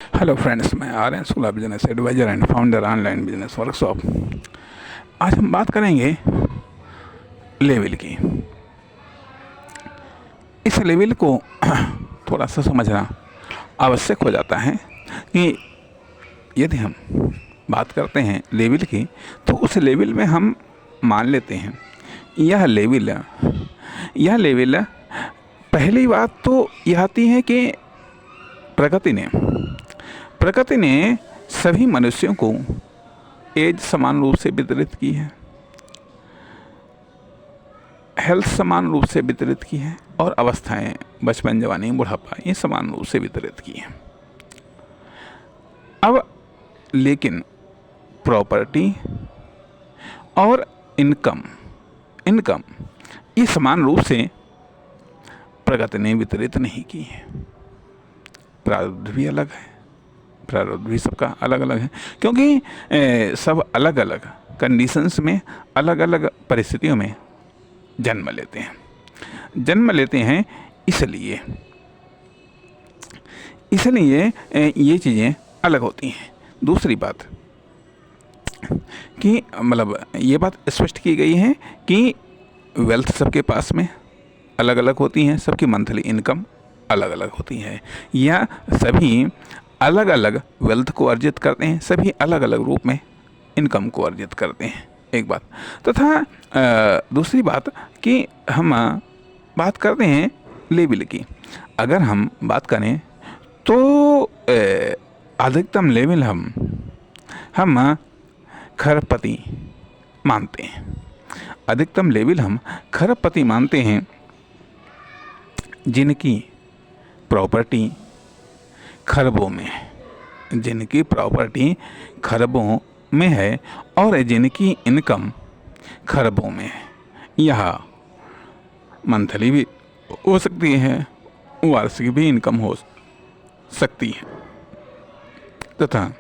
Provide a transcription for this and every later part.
Hello friends, मैं Aryan Shukla, business advisor and founder online business workshop. आज हम बात करेंगे लेवल की। इस लेवल को थोड़ा सा समझना आवश्यक हो जाता है कि यदि हम बात करते हैं लेवल की, तो उस लेवल में हम मान लेते हैं यह लेवल पहली बात तो यह आती है कि प्रकृति ने सभी मनुष्यों को एज समान रूप से वितरित की है, हेल्थ समान रूप से वितरित की है और अवस्थाएं बचपन, जवानी, बुढ़ापा ये समान रूप से वितरित की हैं। अब लेकिन प्रॉपर्टी और इनकम ये समान रूप से प्रकृति ने वितरित नहीं की है। प्रारब्ध भी अलग है, प्रारब्ध भी सबका अलग अलग है, क्योंकि सब अलग अलग कंडीशंस में, अलग अलग परिस्थितियों में जन्म लेते हैं। इसलिए ये चीज़ें अलग होती हैं। दूसरी बात कि मतलब ये बात स्पष्ट की गई है कि वेल्थ सबके पास में अलग अलग होती हैं, सबकी मंथली इनकम अलग अलग होती है, या सभी अलग अलग वेल्थ को अर्जित करते हैं, सभी अलग अलग रूप में इनकम को अर्जित करते हैं, एक बात। तथा दूसरी बात कि हम बात करते हैं लेवल की। अगर हम बात करें तो अधिकतम लेवल हम खरबपति मानते हैं। अधिकतम लेवल हम खरबपति मानते हैं जिनकी प्रॉपर्टी खरबों में है, जिनकी प्रॉपर्टी खरबों में है और जिनकी इनकम खरबों में है। यह मंथली भी हो सकती है, वार्षिक भी इनकम हो सकती है। तथा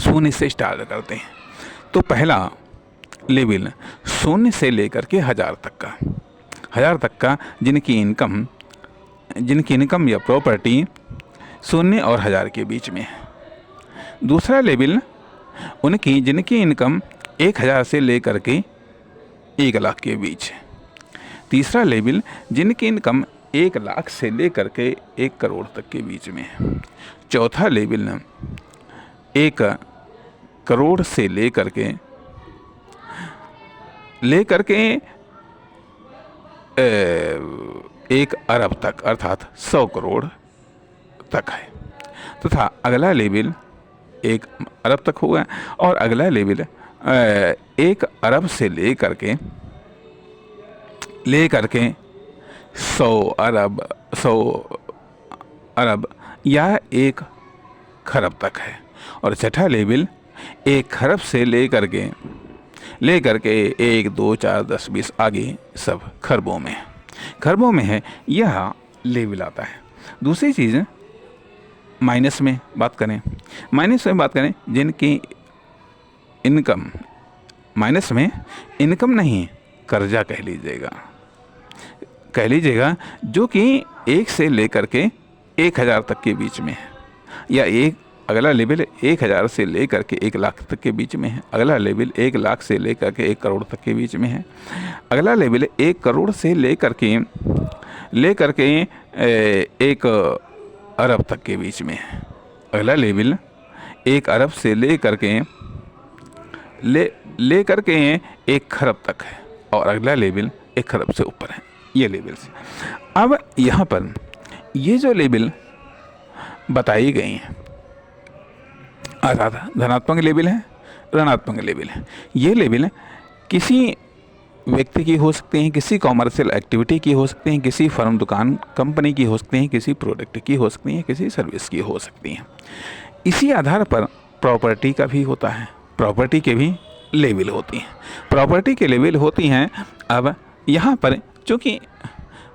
शून्य से स्टार्ट करते हैं तो पहला लेवल शून्य से लेकर के 1000 तक का जिनकी इनकम या प्रॉपर्टी शून्य और 1000 के बीच में है। दूसरा लेवल जिनकी इनकम 1000 से लेकर के 1 लाख के बीच है। तीसरा लेवल जिनकी इनकम 1 लाख से लेकर के 1 करोड़ तक के बीच में है। चौथा लेवल 1 करोड़ से लेकर के 1 अरब तक, अर्थात 100 करोड़ तक है। तथा अगला लेवल 1 अरब तक होगा और अगला लेवल 1 अरब से लेकर के 100 अरब या 1 खरब तक है। और छठा लेवल 1 खरब से लेकर के 1, 2, 4, 10, 20 आगे सब खरबों में है। यह लेवल आता है। दूसरी चीज़ माइनस में बात करें जिनकी इनकम, माइनस में इनकम नहीं, कर्जा कह लीजिएगा, जो कि 1 से लेकर के 1000 तक के बीच में है, या अगला लेवल 1000 से लेकर के 1 लाख तक के बीच में है। अगला लेवल 1 लाख से लेकर के 1 करोड़ तक के बीच में है। अगला लेवल 1 करोड़ से लेकर के 1 अरब तक के बीच में है। अगला लेवल 1 अरब से लेकर के 1 खरब तक है और अगला लेवल 1 खरब से ऊपर है। ये लेवल्स। अब यहाँ पर ये जो लेवल बताई गई हैं, धनात्मक लेवल है, ऋणात्मक लेवल है। ये लेवल किसी व्यक्ति की हो सकते हैं, किसी कॉमर्शियल एक्टिविटी की हो सकते हैं, किसी फर्म, दुकान, कंपनी की हो सकती हैं, किसी प्रोडक्ट की हो सकती हैं, किसी सर्विस की हो सकती हैं। इसी आधार पर प्रॉपर्टी का भी होता है, प्रॉपर्टी के भी लेवल होती हैं। अब यहाँ पर चूँकि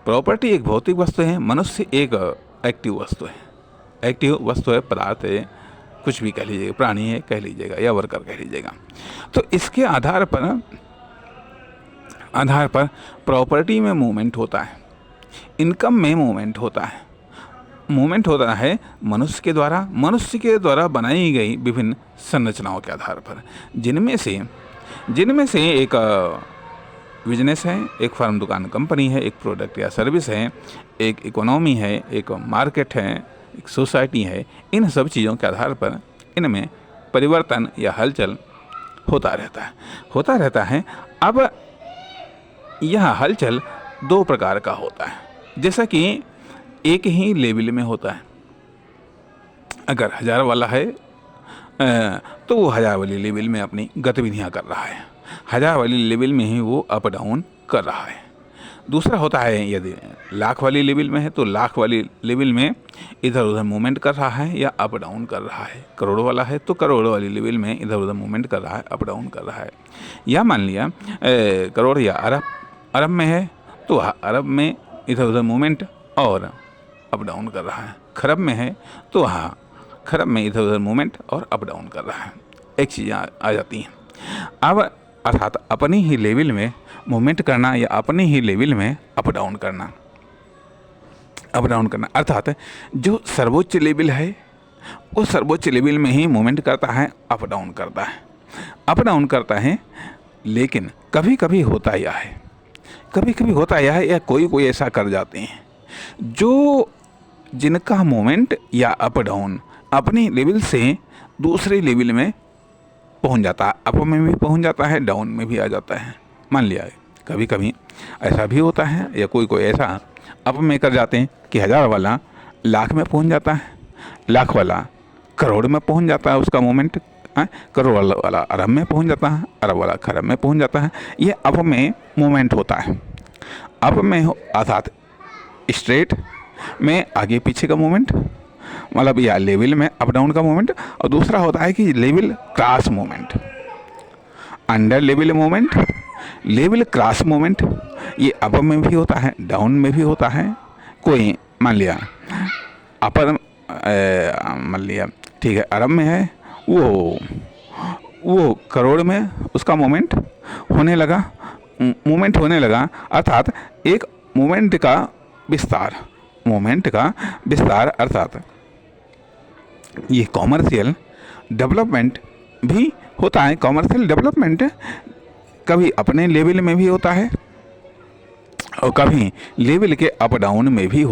प्रॉपर्टी एक भौतिक वस्तु है, मनुष्य एक एक्टिव वस्तु है, पदार्थ है, कुछ भी कह लीजिएगा, प्राणी है कह लीजिएगा, या वर्कर कह लीजिएगा। तो इसके आधार पर प्रॉपर्टी में मूवमेंट होता है, इनकम में मूवमेंट होता है, मूवमेंट होता है मनुष्य के द्वारा बनाई गई विभिन्न संरचनाओं के आधार पर, जिनमें से एक बिजनेस है, एक फर्म दुकान कंपनी है, एक प्रोडक्ट या सर्विस है, एक इकोनॉमी है, एक मार्केट है, एक सोसाइटी है। इन सब चीज़ों के आधार पर इनमें परिवर्तन या हलचल होता रहता है। अब यह हलचल दो प्रकार का होता है, जैसा कि एक ही लेवल में होता है। अगर 1000 वाला है तो वो 1000 वाली लेवल में अपनी गतिविधियाँ कर रहा है, 1000 वाली लेवल में ही वो अप डाउन कर रहा है। दूसरा होता है यदि लाख वाली लेवल में है तो लाख वाली लेवल में इधर उधर मूवमेंट कर रहा है या अप डाउन कर रहा है। करोड़ों वाला है तो करोड़ों वाली लेवल में इधर उधर मूवमेंट कर रहा है, अप डाउन कर रहा है। या मान लिया करोड़ या अरब में है तो अरब में इधर उधर मूवमेंट और अप डाउन कर रहा है। खरब में है तो खरब में इधर उधर मूवमेंट और अप डाउन कर रहा है। एक चीज़ आ जाती हैं। अब अर्थात अपनी ही लेवल में मूवमेंट करना या अपनी ही लेवल में अप डाउन करना अर्थात जो सर्वोच्च लेवल है वो सर्वोच्च लेवल में ही मूवमेंट करता है, अप डाउन करता है। लेकिन कभी कभी होता यह है या कोई ऐसा कर जाते हैं जो जिनका मूवमेंट या अप डाउन अपनी लेवल से दूसरे लेवल में पहुंच जाता है, अप में भी पहुंच जाता है, डाउन में भी आ जाता है। मान लिया कभी कभी ऐसा भी होता है या कोई ऐसा अप में कर जाते हैं कि 1000 वाला लाख में पहुंच जाता है, लाख वाला करोड़ में पहुंच जाता है, उसका मूवमेंट करोड़ वाला अरब में पहुंच जाता है, अरब वाला खरब में पहुंच जाता है। ये अप में मूवमेंट होता है। अप में अर्थात स्ट्रेट में आगे पीछे का मूवमेंट, मतलब या लेवल में अप डाउन का मूवमेंट। और दूसरा होता है कि level cross movement, under level movement, level cross movement. ये अप में भी होता है, डाउन में भी होता है। कोई मान लिया अपर मान लिया ठीक है अरब में है, वो करोड़ में उसका मूवमेंट होने लगा अर्थात एक मूवमेंट का विस्तार अर्थात ये कॉमर्शियल डेवलपमेंट भी होता है। कॉमर्शियल डेवलपमेंट कभी अपने लेवल में भी होता है और कभी लेवल के अप डाउन में भी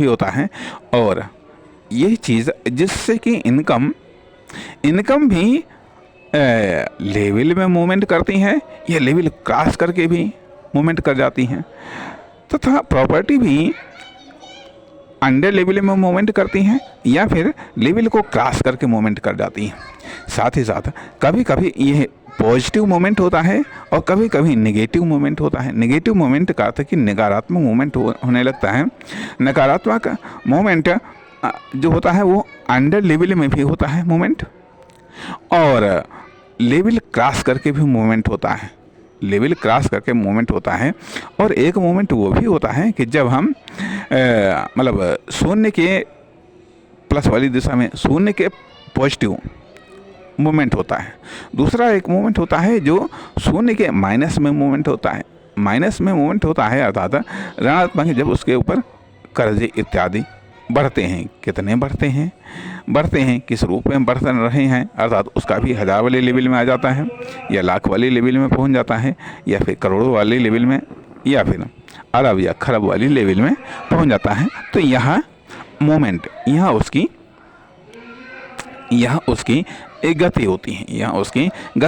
होता है। और यही चीज़ जिससे कि इनकम भी लेवल में मूवमेंट करती है या लेवल क्रॉस करके भी मूवमेंट कर जाती हैं, तथा प्रॉपर्टी भी अंडर लेवल में मूवमेंट करती हैं या फिर लेवल को क्रॉस करके मूवमेंट कर जाती हैं। साथ ही साथ कभी कभी यह पॉजिटिव मूवमेंट होता है और कभी कभी नेगेटिव मूवमेंट होता है। नेगेटिव मूवमेंट का अर्थ है कि नकारात्मक मूवमेंट होने लगता है। नकारात्मक मूवमेंट जो होता है वो अंडर लेवल में भी होता है मूवमेंट और लेवल क्रॉस करके भी मूवमेंट होता है। और एक मूवमेंट वो भी होता है कि जब हम मतलब शून्य के प्लस वाली दिशा में शून्य के पॉजिटिव मूवमेंट होता है। दूसरा एक मूवमेंट होता है जो शून्य के माइनस में मूवमेंट होता है। अर्थात ऋणात्मक जब उसके ऊपर कर्जे इत्यादि बढ़ते हैं। कितने बढ़ते हैं किस रूप में बढ़ रहे हैं, अर्थात उसका भी 1000 वाले लेवल में आ जाता है या लाख वाले लेवल में पहुंच जाता है या फिर करोड़ों वाले लेवल में या फिर अरब या खरब वाली लेवल में पहुंच जाता है। तो यहाँ मोमेंट यहाँ उसकी एक गति होती है।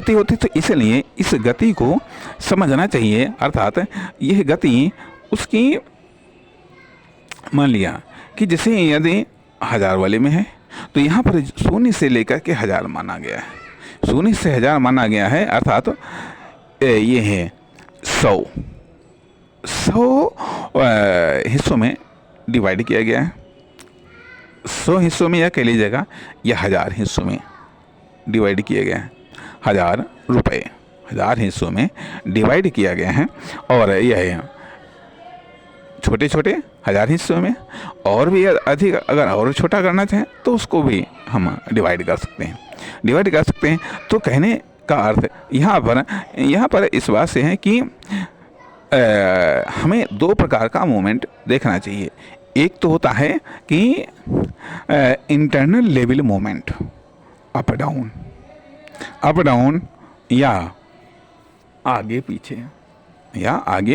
तो इसलिए इस गति को समझना चाहिए। अर्थात यह गति उसकी मान लिया कि जैसे यदि 1000 वाले में है तो यहाँ पर शून्य से लेकर के 1000 माना गया है। अर्थात ये है 100 हिस्सों में डिवाइड किया गया है। 100 हिस्सों में या कह लीजिएगा या 1000 हिस्सों में डिवाइड किया गया है। 1000 रुपये 1000 हिस्सों में डिवाइड किया गया है। और यह है छोटे 1000 हिस्सों में, और भी अधिक अगर और छोटा करना चाहें तो उसको भी हम डिवाइड कर सकते हैं। तो कहने का अर्थ यहाँ पर इस बात से है कि हमें 2 प्रकार का मूवमेंट देखना चाहिए। एक तो होता है कि internal level moment, up down या आगे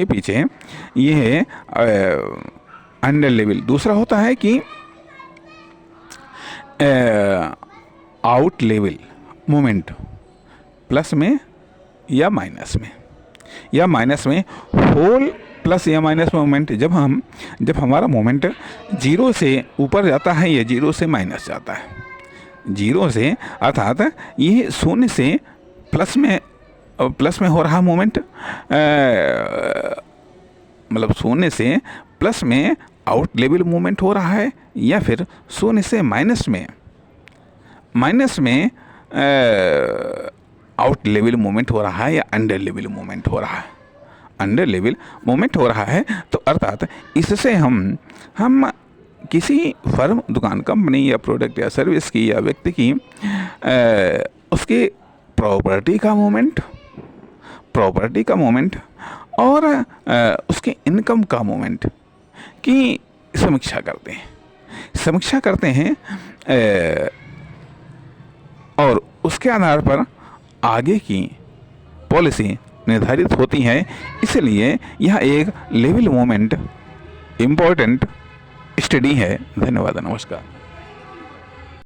पीछे, ये है अंडर लेवल। दूसरा होता है कि आउट लेवल मोमेंट, प्लस में या माइनस में, होल प्लस या माइनस मोमेंट। जब हमारा मोमेंट जीरो से ऊपर जाता है या जीरो से माइनस जाता है, जीरो से अर्थात ये शून्य से प्लस में हो रहा मोमेंट, मतलब शून्य से प्लस में आउट लेवल मूवमेंट हो रहा है, या फिर शून्य से माइनस में आउट लेवल मूवमेंट हो रहा है, या अंडर लेवल मूवमेंट हो रहा है। अंडर लेवल मूवमेंट हो रहा है तो अर्थात इससे हम किसी फर्म, दुकान, कंपनी या प्रोडक्ट या सर्विस की या व्यक्ति की उसके प्रॉपर्टी का मूवमेंट और उसके इनकम का मूवमेंट की समीक्षा करते हैं और उसके आधार पर आगे की पॉलिसी निर्धारित होती है। इसलिए यह एक लेवल मूवमेंट इम्पोर्टेंट स्टडी है। धन्यवाद, नमस्कार।